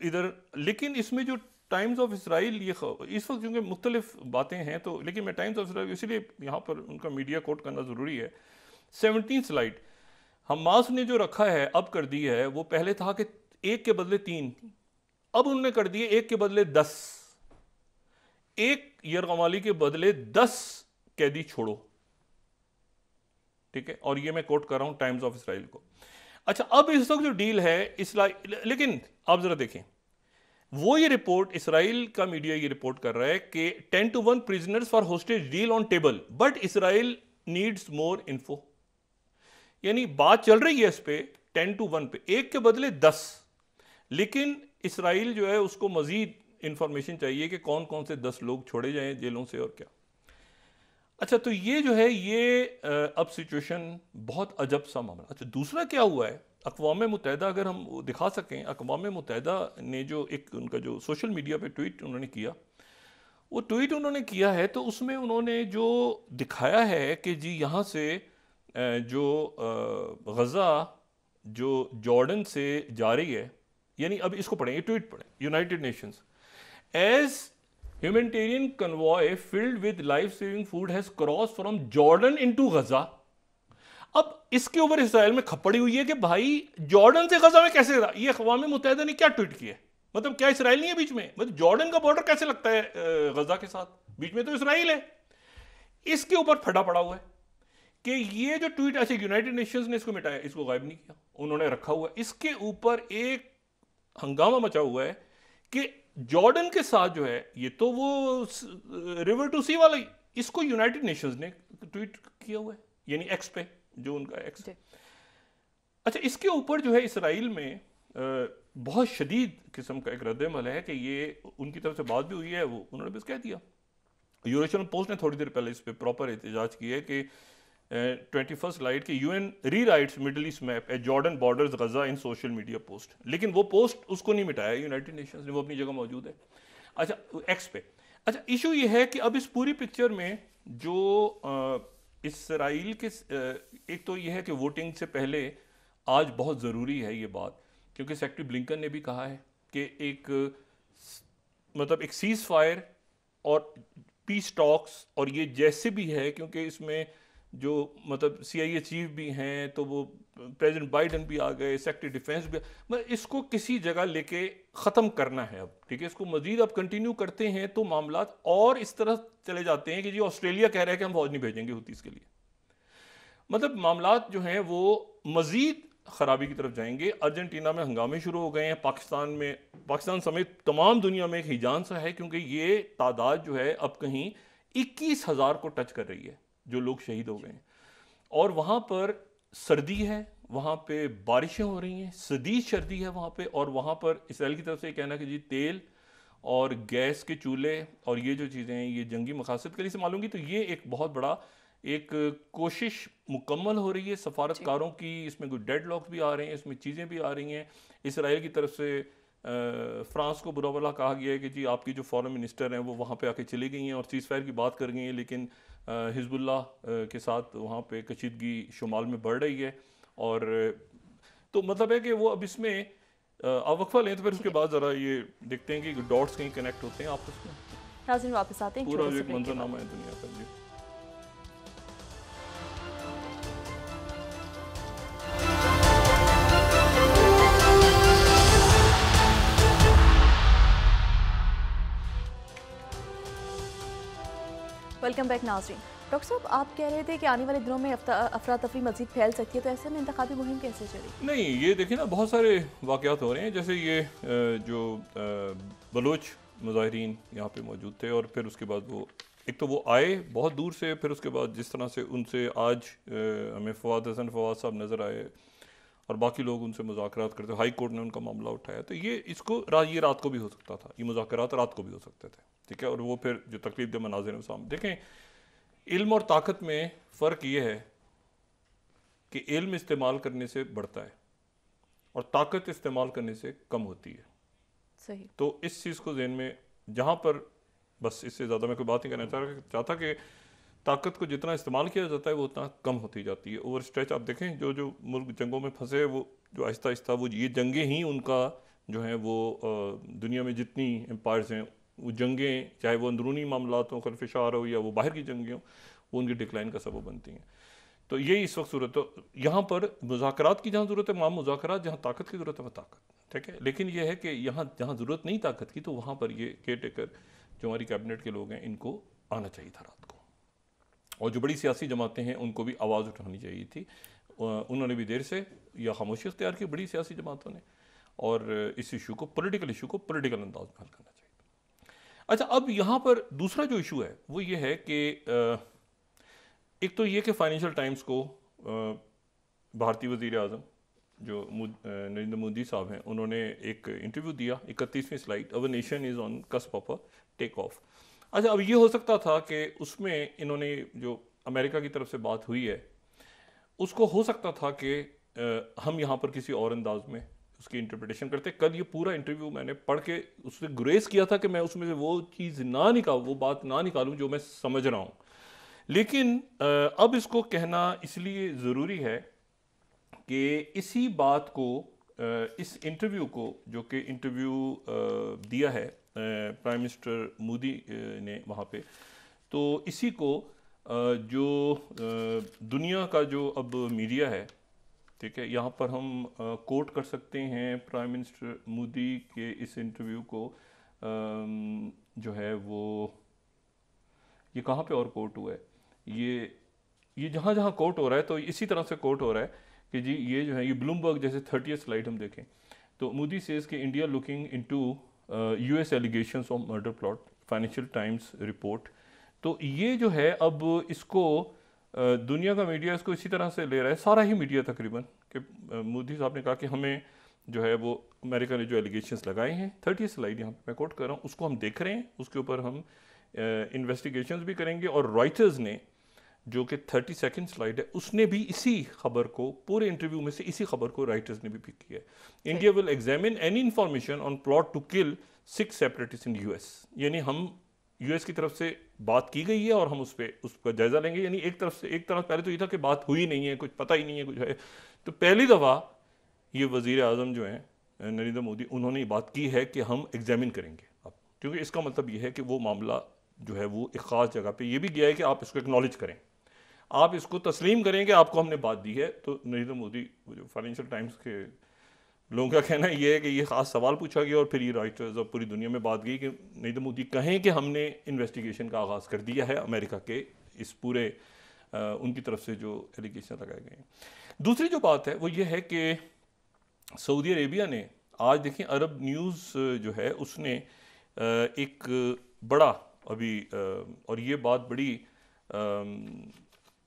इधर। लेकिन इसमें जो टाइम्स ऑफ इसराइल, ये इस वक्त क्योंकि मुख्तलिफ बातें हैं तो, लेकिन मैं टाइम्स ऑफ इसराइल इसलिए यहाँ पर उनका मीडिया कोट करना ज़रूरी है। 17 स्लाइड, हमास ने जो रखा है अब कर दी है, वो पहले था कि 1 के बदले 3, अब उन्होंने कर दिए 1 के बदले 10, 1 यरगमाली के बदले 10 कैदी छोड़ो। ठीक है, और ये मैं कोट कर रहा हूं टाइम्स ऑफ इसराइल को। अच्छा, अब इस वक्त जो डील है लेकिन आप जरा देखें, वो ये रिपोर्ट, इसराइल का मीडिया ये रिपोर्ट कर रहा है कि 10-1 prisoners for hostage deal on table but Israel needs more info. यानी बात चल रही है इस पे 10-1 पे, 1 के बदले 10, लेकिन इसराइल जो है उसको मजीद इंफॉर्मेशन चाहिए कि कौन कौन से 10 लोग छोड़े जाएं जेलों से और क्या। अच्छा, तो ये जो है ये अब सिचुएशन बहुत अजब सा मामला। अच्छा, दूसरा क्या हुआ है, अक़वाम मुत्तहिदा अगर हम दिखा सकें, अक़वाम मुत्तहिदा ने जो एक उनका जो सोशल मीडिया पे ट्वीट उन्होंने किया, वो ट्वीट उन्होंने किया है तो उसमें उन्होंने जो दिखाया है कि जी यहाँ से जो गज़ा जो जॉर्डन से जा रही है, यानी अब इसको पढ़ें, ये ट्वीट पढ़ें, United Nations as humanitarian convoy filled with life saving food has cross from Jordan into Gaza. अब इसके ऊपर इसराइल में खपड़ी हुई है कि भाई जॉर्डन से गज़ा में कैसे, ये अक़वाम मुत्तहिदा ने क्या ट्वीट किया है, मतलब क्या इसराइल नहीं है बीच में, मतलब जॉर्डन का बॉर्डर कैसे लगता है गज़ा के साथ, बीच में तो इसराइल है। इसके ऊपर फटा पड़ा हुआ है कि ये जो ट्वीट, ऐसे यूनाइटेड नेशंस ने इसको मिटाया, इसको गायब नहीं किया, उन्होंने रखा हुआ है। इसके ऊपर एक हंगामा मचा हुआ है कि जॉर्डन के साथ जो है, ये तो वो रिवर टू सी वाला, इसको यूनाइटेड नेशंस ने ट्वीट किया हुआ है, यानी एक्स पे, जो उनका एक्स। अच्छा, इसके ऊपर जो है इसराइल में बहुत शदीद किस्म का एक रद्द-ए-अमल है कि ये उनकी तरफ से बात भी हुई है, वो उन्होंने बस कह दिया। यूरोशियन पोस्ट ने थोड़ी देर पहले इस पे प्रॉपर एहतजाज की है कि 21st स्लाइड के यूएन रीराइट्स मिडल ईस्ट मैप ए जॉर्डन बॉर्डर्स गजा इन सोशल मीडिया पोस्ट, लेकिन वो पोस्ट उसको नहीं मिटाया यूनाइटेड नेशंस ने, वो अपनी जगह मौजूद है। अच्छा, एक्स पे। अच्छा, इशू ये है कि अब इस पूरी पिक्चर में जो इसराइल के एक तो ये है कि वोटिंग से पहले आज बहुत ज़रूरी है ये बात, क्योंकि सेक्रेटरी ब्लिंकन ने भी कहा है कि एक मतलब एक सीज फायर और पीस टॉक्स, और ये जैसे भी है क्योंकि इसमें जो मतलब CIA चीफ भी हैं, तो वो प्रेसिडेंट बाइडन भी आ गए, सेक्रेटरी डिफेंस भी, मतलब इसको किसी जगह लेके ख़त्म करना है अब। ठीक है, इसको मजीद अब कंटिन्यू करते हैं तो मामला और इस तरह चले जाते हैं कि जी ऑस्ट्रेलिया कह रहा है कि हम फौज नहीं भेजेंगे हुतीस के लिए, मतलब मामला जो हैं वो मजीद खराबी की तरफ जाएंगे। अर्जेंटीना में हंगामे शुरू हो गए हैं, पाकिस्तान समेत तमाम दुनिया में एक हिजान सा है, क्योंकि ये तादाद जो है अब कहीं 21,000 को टच कर रही है जो लोग शहीद हो गए हैं, और वहाँ पर सर्दी है, वहाँ पे बारिशें हो रही हैं, शदीद सर्दी है वहाँ पे, और वहाँ पर इसराइल की तरफ से कहना कि जी तेल और गैस के चूल्हे और ये जो चीज़ें हैं ये जंगी मकासद के लिए इस्तेमाल होंगी। तो ये एक बहुत बड़ा एक कोशिश मुकम्मल हो रही है सफारतकारों की, इसमें कोई डेडलॉक्स भी आ रहे हैं, इसमें चीज़ें भी आ रही हैं। इसराइल की तरफ से फ्रांस को बुरा भला कहा गया है कि जी आपकी जो फॉरेन मिनिस्टर हैं वो वहाँ पे आके चली गई हैं और सीज़ फायर की बात कर गई हैं, लेकिन हिजबुल्लाह के साथ वहाँ पे कशीदगी शुमाल में बढ़ रही है। और तो मतलब है कि वो अब इसमें आप वक्फा लें तो फिर उसके बाद ज़रा ये देखते हैं कि डॉट्स कहीं कनेक्ट होते हैं आपस में। नाज़रीन वापस आते हैं पूरा जो एक मंजरनामा है दुनिया का। जी वेलकम बैक नाज़रीन। डॉक्टर साहब, आप कह रहे थे कि आने वाले दिनों में अफरा तफरी मजीद फैल सकती है, तो ऐसे में इंतखाबी मुहिम कैसे चलेगी? नहीं, ये देखिए ना, बहुत सारे वाक़यात हो रहे हैं। जैसे ये जो बलोच मुजाहिरीन यहाँ पे मौजूद थे, और फिर उसके बाद वो एक तो वो आए बहुत दूर से, फिर उसके बाद जिस तरह से उनसे आज हमें फवाद साहब नज़र आए और बाकी लोग उनसे मुज़ाकरात करते, हाई कोर्ट ने उनका मामला उठाया। तो ये ये रात को भी हो सकता था, ये मुज़ाकरात रात को भी हो सकते थे, ठीक है। और वो फिर जो तकलीफ दे मनाज़िर हैं सामने देखें। इल्म और ताकत में फ़र्क ये है कि इल्म इस्तेमाल करने से बढ़ता है और ताकत इस्तेमाल करने से कम होती है। सही। तो इस चीज़ को ज़हन में, जहाँ पर बस इससे ज़्यादा मैं कोई बात नहीं करना चाहता कि ताकत को जितना इस्तेमाल किया जाता है वो उतना कम होती जाती है। ओवर स्ट्रेच आप देखें, जो जो मुल्क जंगों में फंसे हैं, वो जो आहिस्ता आहिस्ता वो ये जंगें ही उनका जो है वो दुनिया में जितनी एम्पायर्स हैं, वो जंगें, चाहे वो अंदरूनी मामलात हों, खलफिशार हो, या वो बाहर की जंगें हों, वो उनकी डिक्लाइन का सबब बनती हैं। तो यही इस वक्त सूरत। तो यहाँ पर मुज़ाकरात की जहाँ ज़रूरत है वहाँ मुज़ाकरात, जहाँ ताकत की ज़रूरत है वहाँ ताकत, ठीक है। लेकिन यह है कि यहाँ जहाँ ज़रूरत नहीं ताकत की, तो वहाँ पर ये केयर टेकर जो हमारी कैबिनेट के लोग हैं, इनको आना चाहिए था रात को। और जो बड़ी सियासी जमातें हैं उनको भी आवाज़ उठानी चाहिए थी। उन्होंने भी देर से या खामोशी इख्तियार की, बड़ी सियासी जमातों ने, और इस इशू को, पॉलिटिकल इशू को पॉलिटिकल अंदाज में हल करना चाहिए। अच्छा, अब यहाँ पर दूसरा जो इशू है वो ये है कि एक तो ये कि फाइनेंशियल टाइम्स को भारतीय वज़ीर आज़म जो नरेंद्र मोदी साहब हैं, उन्होंने एक इंटरव्यू दिया, 31वीं slide, our nation is on cusp of a take off. अच्छा, अब ये हो सकता था कि उसमें इन्होंने जो अमेरिका की तरफ से बात हुई है, उसको हो सकता था कि हम यहाँ पर किसी और अंदाज में उसकी इंटरप्रिटेशन करते। कल ये पूरा इंटरव्यू मैंने पढ़ के उससे गुरेज किया था कि मैं उसमें से वो चीज़ वो बात ना निकालूं जो मैं समझ रहा हूँ। लेकिन अब इसको कहना इसलिए ज़रूरी है कि इसी बात को, इस इंटरव्यू को, जो कि इंटरव्यू दिया है प्राइम मिनिस्टर मोदी ने वहाँ पे, तो इसी को जो दुनिया का जो अब मीडिया है, ठीक है, यहाँ पर हम कोट कर सकते हैं प्राइम मिनिस्टर मोदी के इस इंटरव्यू को। जो है वो ये कहाँ पे और कोट हुआ है, ये जहाँ जहाँ कोट हो रहा है, तो इसी तरह से कोट हो रहा है कि जी ये जो है, ये ब्लूमबर्ग, जैसे 30th स्लाइड हम देखें तो मोदी सेज कि India looking into US allegations of murder plot, financial times report. तो ये जो है, अब इसको दुनिया का मीडिया इसको इसी तरह से ले रहा है, सारा ही मीडिया तकरीबन, कि मोदी साहब ने कहा कि हमें जो है वो अमेरिका ने जो एलिगेशंस लगाए हैं, 30th स्लाइड यहाँ पे मैं कोट कर रहा हूँ, उसको हम देख रहे हैं, उसके ऊपर हम इन्वेस्टिगेशंस भी करेंगे। और रॉयटर्स ने, जो कि 32nd स्लाइड है, उसने भी इसी खबर को, पूरे इंटरव्यू में से इसी खबर को राइटर्स ने भी पिक किया है। India will examine any information on plot to kill 6 separatist in US. यानी हम यूएस की तरफ से बात की गई है और हम उसका जायजा लेंगे। यानी एक तरफ पहले तो ये था कि बात हुई नहीं है, कुछ पता ही नहीं है, कुछ है। तो पहली दफ़ा ये वज़ीर आज़म जो हैं नरेंद्र मोदी, उन्होंने बात की है कि हम एग्जामिन करेंगे अब, क्योंकि इसका मतलब ये है कि वो मामला जो है वो एक ख़ास जगह पे ये भी गया है कि आप इसको एक्नॉलेज करें, आप इसको तस्लीम करें कि आपको हमने बात दी है। तो नरेंद्र मोदी, जो फाइनेंशियल टाइम्स के लोगों का कहना ये है कि ये ख़ास सवाल पूछा गया और फिर ये राइटर्स और पूरी दुनिया में बात गई कि नरेंद्र मोदी कहें कि हमने इन्वेस्टिगेशन का आगाज़ कर दिया है अमेरिका के इस पूरे उनकी तरफ से जो एलिगेशन लगाए गए हैं। दूसरी जो बात है वो ये है कि सऊदी अरेबिया ने आज देखें, अरब न्यूज़ जो है उसने एक बड़ा अभी, और ये बात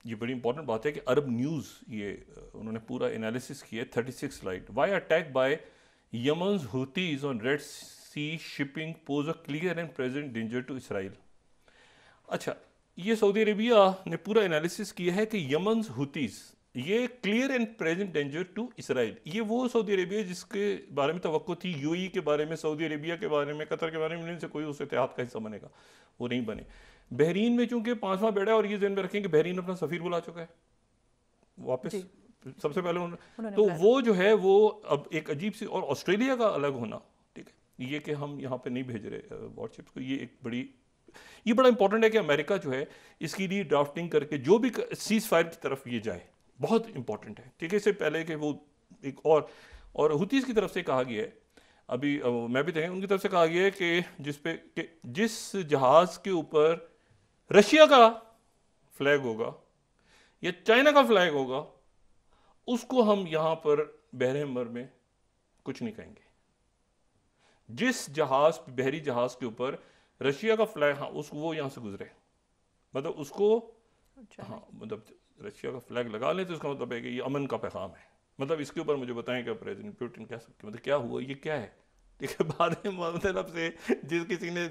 ये बड़ी इंपॉर्टेंट बात है कि अरब न्यूज़ ये उन्होंने पूरा एनालिसिस किया, 36 slide, why attack by Yemen's Houthis on Red Sea shipping poses a clear and present danger to Israel. अच्छा, ये सऊदी अरेबिया ने पूरा एनालिसिस किया है कि यमन्स हुतीज, ये clear and present danger to Israel. ये वो सऊदी अरेबिया जिसके बारे में तवक्को थी, यूएई के बारे में, सऊदी अरेबिया के बारे में, कतर के बारे में, इनसे कोई उस इत्तेहाद का हिस्सा बनेगा, वो नहीं बने। बहरीन में चूंकि 5वां बेड़ा है, और ये ज़हन में रखें कि बहरीन अपना सफ़ीर बुला चुका है वापस, सबसे पहले उन्होंने, तो वो जो है वो अब एक अजीब सी, और ऑस्ट्रेलिया का अलग होना, ठीक है, ये कि हम यहाँ पे नहीं भेज रहे वॉरशिप्स को, ये बड़ा इंपॉर्टेंट है कि अमेरिका जो है इसकी री ड्राफ्टिंग करके जो भी सीज फायर की तरफ ये जाए, बहुत इंपॉर्टेंट है, ठीक है। इससे पहले कि वो एक और हुतीज की तरफ से कहा गया है, अभी मैं भी देखें, उनकी तरफ से कहा गया है कि जिस जहाज़ के ऊपर रशिया का फ्लैग होगा या चाइना का फ्लैग होगा, उसको हम यहां पर बहरे में कुछ नहीं कहेंगे। जिस जहाज, बहरी जहाज के ऊपर रशिया का फ्लैग, हाँ, उस वो यहां से गुजरे, मतलब उसको, हाँ, मतलब रशिया का फ्लैग लगा लें तो इसका मतलब है कि ये अमन का पैगाम है। मतलब इसके ऊपर मुझे बताएं कि प्रेसिडेंट पुतिन कह सकते, मतलब क्या हुआ, ये क्या है, ठीक है। बाद में मतलब से जिस किसी ने,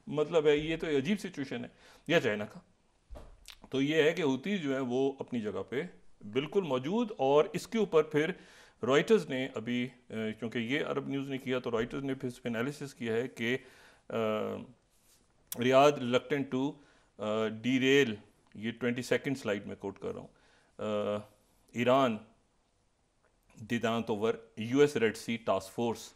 मतलब है, ये तो अजीब सिचुएशन है। या चाइना का, तो ये है कि हूती जो है वो अपनी जगह पे बिल्कुल मौजूद। और इसके ऊपर फिर रॉयटर्स ने अभी, क्योंकि ये अरब न्यूज़ ने किया, तो रॉयटर्स ने फिर इस पर एनालिसिस किया है कि रियाद रिलक्टेंट टू डीरेल, ये 22nd स्लाइड में कोट कर रहा हूँ, ईरान डिडांट ओवर यूएस रेड सी टास्क फोर्स।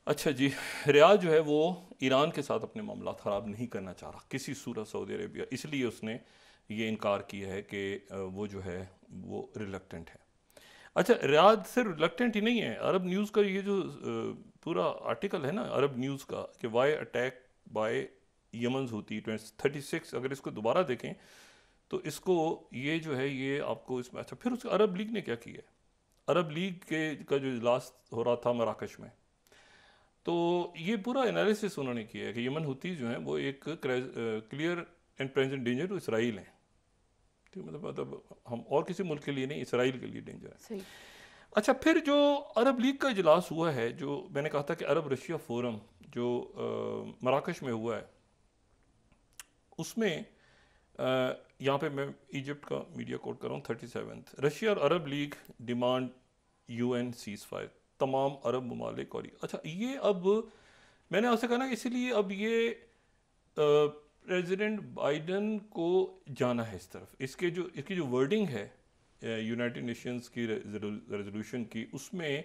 अच्छा जी, रियाद जो है वो ईरान के साथ अपने मामला ख़राब नहीं करना चाह रहा किसी सूरत, सऊदी अरेबिया, इसलिए उसने ये इनकार किया है कि वो जो है वो रिलक्टेंट है। अच्छा, रियाद सिर्फ रिलक्टेंट ही नहीं है। अरब न्यूज़ का ये जो पूरा आर्टिकल है ना अरब न्यूज़ का, कि why attack by Yemen Houthi 36, अगर इसको दोबारा देखें तो इसको, ये जो है ये आपको इसमें, अच्छा, फिर उसके अरब लीग ने क्या किया है। अरब लीग का जो इजलास हो रहा था मराकश में, तो ये पूरा एनालिसिस उन्होंने किया है कि यमन हुती जो हैं वो एक clear and present danger to Israel हैं। ठीक, मतलब हम और किसी मुल्क के लिए नहीं, इसराइल के लिए डेंजर है। सही। अच्छा, फिर जो अरब लीग का इजलास हुआ है, जो मैंने कहा था कि अरब रशिया फोरम जो मराकश में हुआ है, उसमें यहाँ पे मैं इजिप्ट का मीडिया कोट कर रहा हूँ, 37, रशिया और Arab League demand UN ceasefire, तमाम अरब ममालिक। और अच्छा, ये अब मैंने आपसे कहा ना, इसीलिए अब ये प्रेसिडेंट बाइडन को जाना है इस तरफ। इसकी जो वर्डिंग है यूनाइटेड नेशंस की रेजोल्यूशन की, उसमें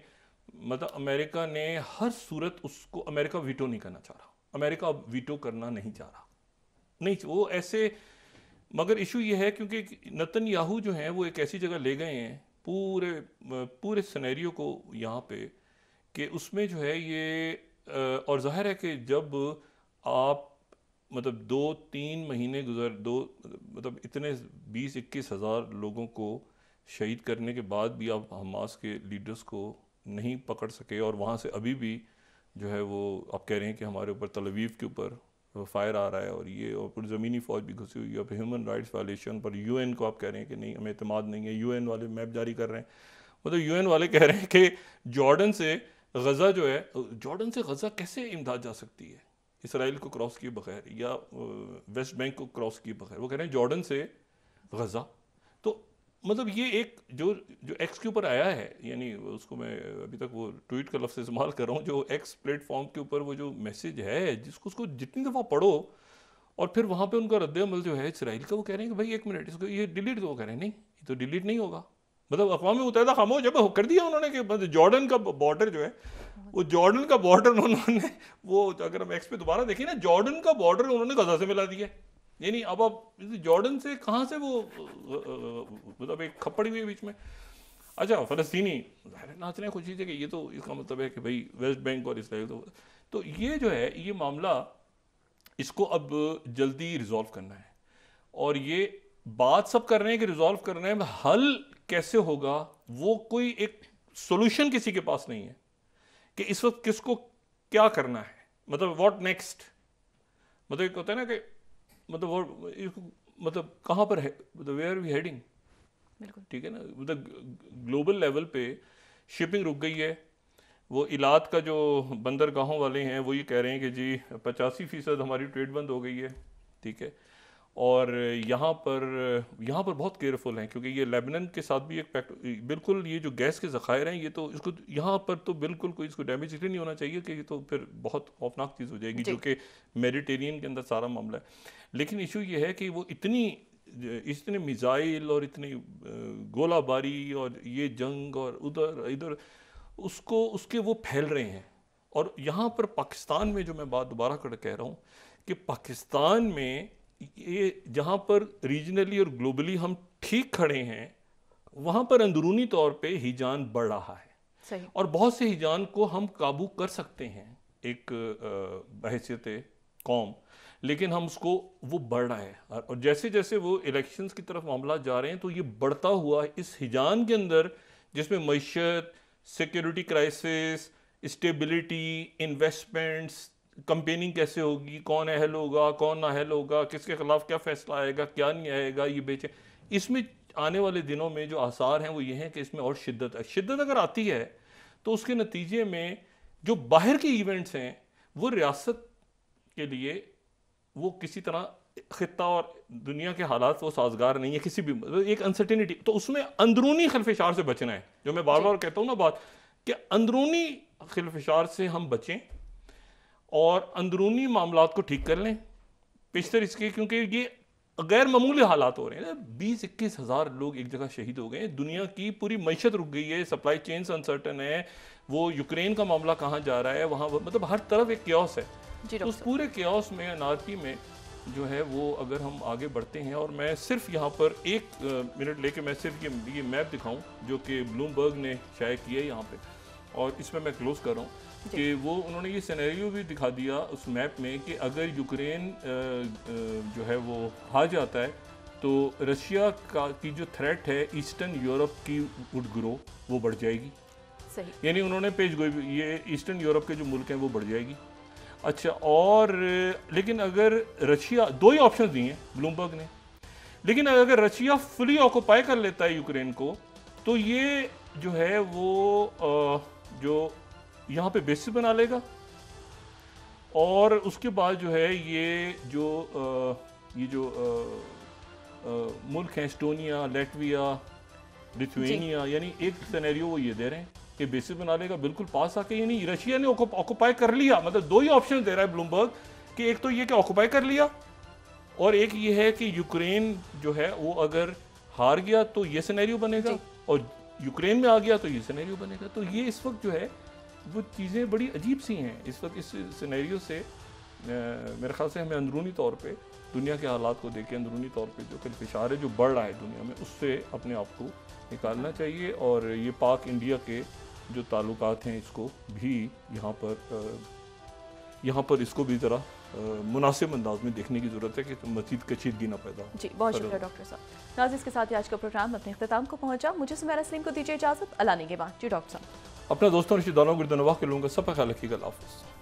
मतलब अमेरिका ने हर सूरत उसको, अमेरिका वीटो नहीं करना चाह रहा, अमेरिका अब वीटो करना नहीं चाह रहा, नहीं वो ऐसे। मगर इशू ये है क्योंकि नेतन्याहू जो हैं वो एक ऐसी जगह ले गए हैं पूरे सिनेरियो को यहाँ पे, कि उसमें जो है ये, और जाहिर है कि जब आप मतलब 2-3 महीने मतलब इतने 20-21 हज़ार लोगों को शहीद करने के बाद भी आप हमास के लीडर्स को नहीं पकड़ सके, और वहाँ से अभी भी जो है वो आप कह रहे हैं कि हमारे ऊपर तल अवीव के ऊपर फायर आ रहा है, और ये, और फिर ज़मीनी फ़ौज भी घुसी हुई है, फिर ह्यूमन राइट्स वायलेशन पर UN को आप कह रहे हैं कि नहीं, हमें एतमाद नहीं है। UN वाले मैप जारी कर रहे हैं, मतलब UN वाले कह रहे हैं कि जॉर्डन से गज़ा जो है, जॉर्डन से गज़ा कैसे इमदाद जा सकती है इसराइल को क्रॉस किए बगैर, या वेस्ट बैंक को क्रॉस किए बगैर। वो कह रहे हैं जॉर्डन से गज़ा। तो मतलब ये एक जो एक्स के ऊपर आया है, यानी उसको मैं अभी तक वो ट्वीट का लफ्ज़ इस्तेमाल कर रहा हूँ, जो एक्स प्लेटफॉर्म के ऊपर वो जो मैसेज है, जिसको उसको जितनी दफ़ा पढ़ो और फिर वहाँ पे उनका रद्द-ए-अमल जो है इसराइल का, वो कह रहे हैं कि भाई 1 मिनट, इसको ये डिलीट दो। कह रहे हैं नहीं, ये तो डिलीट नहीं होगा। मतलब अक़वाम मुत्तहिदा खामोश जब कर दिया उन्होंने कि मतलब जॉर्डन का बॉर्डर जो है, वो जॉर्डन का बॉर्डर उन्होंने, वो अगर हम एक्स पे दोबारा देखिए ना, जॉर्डन का बॉर्डर उन्होंने गज़ा से मिला दिया। यानी अब आप जॉर्डन से कहाँ से वो मतलब एक खपड़ी हुई है बीच में। अच्छा, फ़लस्तीनी नाचने खुशी से कि ये तो इसका मतलब है कि भाई वेस्ट बैंक और इसराइल, तो ये जो है ये मामला, इसको अब जल्दी रिजॉल्व करना है। और ये बात सब कर रहे हैं कि रिजॉल्व करना है, हल कैसे होगा वो कोई एक सॉल्यूशन किसी के पास नहीं है कि इस वक्त किसको क्या करना है, मतलब व्हाट नेक्स्ट। मतलब एक होता है ना कि मतलब कहाँ पर है, मतलब वेयर आर वी हेडिंग, ठीक है ना। मतलब ग्लोबल लेवल पे शिपिंग रुक गई है। वो इलात का जो बंदरगाहों वाले हैं वो ये कह रहे हैं कि जी 85% हमारी ट्रेड बंद हो गई है, ठीक है। और यहाँ पर बहुत केयरफुल हैं, क्योंकि ये लेबनान के साथ भी एक बिल्कुल ये जो गैस के ज़खायर हैं, ये तो इसको यहाँ पर तो बिल्कुल कोई इसको डैमेज इसलिए नहीं होना चाहिए कि ये तो फिर बहुत खौफनाक चीज़ हो जाएगी, जो कि मेडिटेरियन के अंदर सारा मामला है। लेकिन इशू ये है कि वो इतने मिज़ाइल और इतनी गोलाबारी और ये जंग और उधर इधर उसके वो फैल रहे हैं। और यहाँ पर पाकिस्तान में जो मैं बात दोबारा कर कह रहा हूँ कि पाकिस्तान में ये जहाँ पर रीजनली और ग्लोबली हम ठीक खड़े हैं, वहाँ पर अंदरूनी तौर पे हिजान बढ़ रहा है। सही। और बहुत से हिजान को हम काबू कर सकते हैं एक बहैसियत कौम, लेकिन हम उसको वो बढ़ रहा है और जैसे जैसे वो इलेक्शंस की तरफ मामला जा रहे हैं तो ये बढ़ता हुआ इस हिजान के अंदर जिसमें मईशत, security crisis, stability, investments, campaigning कैसे होगी, कौन अहल होगा, कौन नाअहल होगा, किसके खिलाफ क्या फैसला आएगा, क्या नहीं आएगा, ये बेचे, इसमें आने वाले दिनों में जो आसार हैं वो ये हैं कि इसमें और शिद्दत है। शिद्दत अगर आती है तो उसके नतीजे में जो बाहर के इवेंट्स हैं वो रियासत के लिए वो किसी तरह खित्ता और दुनिया के हालात वो साजगार नहीं है, किसी भी एक अनसर्टेनिटी, तो उसमें अंदरूनी खिलफिशार से बचना है। जो मैं बार बार कहता हूँ ना बात कि अंदरूनी खिलफिशार से हम बचें और अंदरूनी मामलात को ठीक कर लें पेशतर इसके, क्योंकि ये गैर मामूली हालात हो रहे हैं। 20-21 हज़ार लोग एक जगह शहीद हो गए हैं, दुनिया की पूरी मईशत रुक गई है, सप्लाई चेन अनसर्टन है, वो यूक्रेन का मामला कहाँ जा रहा है, वहाँ मतलब हर तरफ एक क्योस है। तो उस पूरे क्योस में, अनार्की में जो है वो अगर हम आगे बढ़ते हैं, और मैं सिर्फ यहाँ पर एक मिनट लेके मैं सिर्फ ये मैप दिखाऊं जो कि ब्लूमबर्ग ने शाया किया है यहाँ पे, और इसमें मैं क्लोज कर रहा हूँ कि वो उन्होंने ये सिनेरियो भी दिखा दिया उस मैप में कि अगर यूक्रेन जो है वो हार जाता है तो रशिया की जो थ्रेट है ईस्टर्न यूरोप की वुड ग्रो, वो बढ़ जाएगी। सही। यानी उन्होंने पेश गोई ये ईस्टर्न यूरोप के जो मुल्क हैं वो बढ़ जाएगी। अच्छा, और लेकिन अगर रशिया, दो ही ऑप्शन दिए हैं ब्लूमबर्ग ने, लेकिन अगर रशिया फुली ऑक्युपाई कर लेता है यूक्रेन को तो ये जो है वो जो यहाँ पे बेसिस बना लेगा, और उसके बाद जो है ये जो मुल्क हैं एस्टोनिया, लैटविया, लिथुआनिया, यानी एक सिनेरियो वो ये दे रहे हैं कि बेसिस बना लेगा बिल्कुल पास आके, यानी रशिया ने ऑक्युपाई कर लिया। मतलब दो ही ऑप्शन दे रहा है ब्लूमबर्ग कि एक तो ये कि ऑक्युपाई कर लिया, और एक ये है कि यूक्रेन जो है वो अगर हार गया तो ये सिनेरियो बनेगा, और यूक्रेन में आ गया तो ये सिनेरियो बनेगा। तो ये इस वक्त जो है वो चीज़ें बड़ी अजीब सी हैं इस वक्त। इस सिनेरियो से मेरे ख्याल से हमें अंदरूनी तौर पे दुनिया के हालात को देख के अंदरूनी तौर पे जो खिलफिशार है जो बढ़ रहा है दुनिया में, उससे अपने आप को निकालना चाहिए, और ये पाक इंडिया के जो ताल्लुकात हैं इसको भी यहाँ पर इसको भी ज़रा मुनासिब अंदाज में देखने की ज़रूरत है कि मज़ीद कशीदगी ना पैदा हो। जी, बहुत शुक्रिया डॉक्टर साहब। नाज़रीन, के साथ ही आज का प्रोग्राम अपने इख्तिताम को पहुँचा। मुझे सुमेरा सलीम को दीजिए इजाज़त। अल्लाह ने के बाद। जी डॉक्टर साहब, अपने दोस्तों रिश्तेदारों गिरदनवाह के लोगों का सब ख्याल रखिएगा। अल्लाह हाफ़िज़।